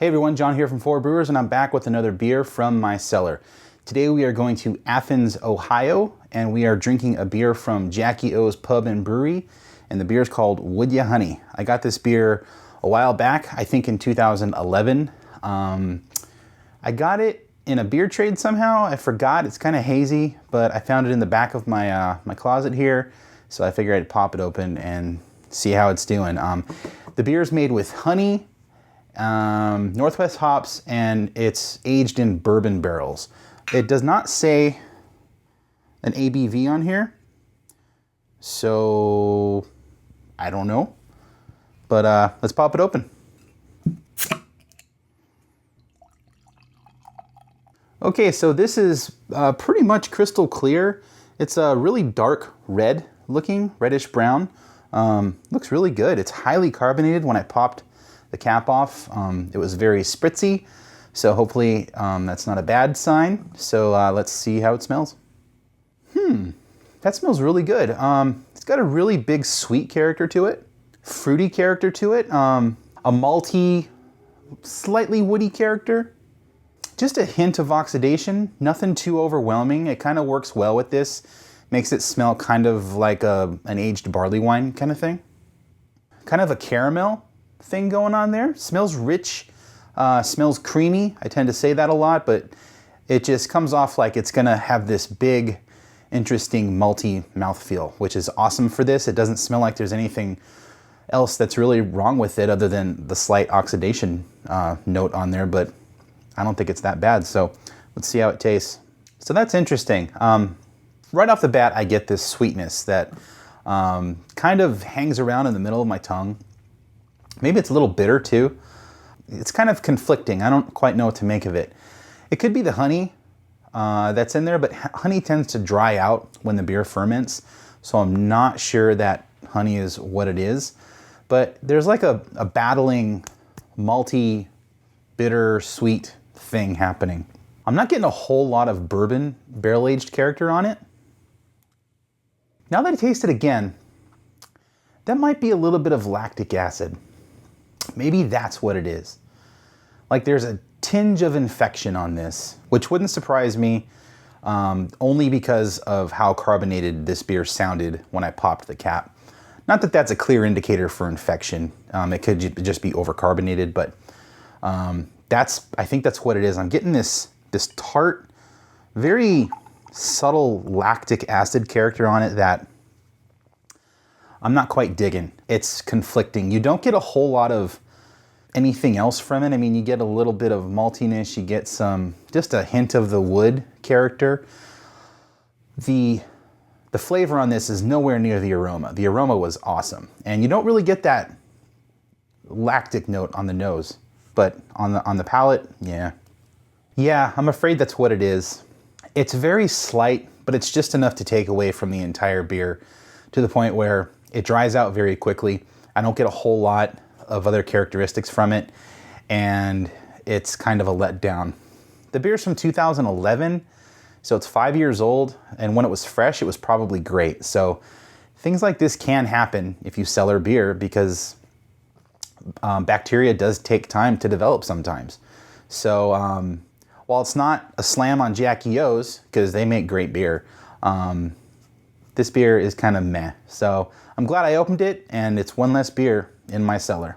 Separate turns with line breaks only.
Hey everyone, John here from Brewers, and I'm back with another beer from my cellar. Today we are going to Athens, Ohio, and we are drinking a beer from Jackie O's Pub and Brewery, and the beer is called Would Ya Honey. I got this beer a while back, I think in 2011. I got it in a beer trade somehow. I forgot, it's kind of hazy, but I found it in the back of my my closet here, so I figured I'd pop it open and see how it's doing. The beer is made with honey, Northwest hops, and it's aged in bourbon barrels. It does not say an ABV on here, so I don't know, but let's pop it open. Okay, so this is pretty much crystal clear. It's a really dark red looking, reddish brown. Looks really good. It's highly carbonated. When I popped the cap off, it was very spritzy, so hopefully that's not a bad sign. So let's see how it smells. That smells really good. It's got a really big sweet character to it, fruity character to it, a malty, slightly woody character. Just a hint of oxidation, nothing too overwhelming. It kind of works well with this. Makes it smell kind of like an aged barley wine kind of thing. Kind of a caramel thing going on there. Smells rich, smells creamy. I tend to say that a lot, but it just comes off like it's gonna have this big, interesting malty mouthfeel, which is awesome for this. It doesn't smell like there's anything else that's really wrong with it other than the slight oxidation note on there, but I don't think it's that bad. So let's see how it tastes. So that's interesting. Right off the bat, I get this sweetness that kind of hangs around in the middle of my tongue. Maybe it's a little bitter too. It's kind of conflicting. I don't quite know what to make of it. It could be the honey that's in there, but honey tends to dry out when the beer ferments, so I'm not sure that honey is what it is. But there's like a battling, malty, bitter, sweet thing happening. I'm not getting a whole lot of bourbon barrel-aged character on it. Now that I taste it again, that might be a little bit of lactic acid. Maybe that's what it is. Like there's a tinge of infection on this, which wouldn't surprise me, only because of how carbonated this beer sounded when I popped the cap. Not that that's a clear indicator for infection. It could just be overcarbonated, but I think that's what it is. I'm getting this tart, very subtle lactic acid character on it that I'm not quite digging. It's conflicting. You don't get a whole lot of anything else from it. I mean, you get a little bit of maltiness, you get just a hint of the wood character. The flavor on this is nowhere near the aroma. The aroma was awesome. And you don't really get that lactic note on the nose, but on the palate, yeah. Yeah, I'm afraid that's what it is. It's very slight, but it's just enough to take away from the entire beer to the point where it dries out very quickly. I don't get a whole lot of other characteristics from it, and it's kind of a letdown. The beer's from 2011, so it's 5 years old, and when it was fresh, it was probably great. So things like this can happen if you cellar beer because bacteria does take time to develop sometimes. So while it's not a slam on Jackie O's, because they make great beer, this beer is kind of meh. So I'm glad I opened it, and it's one less beer in my cellar.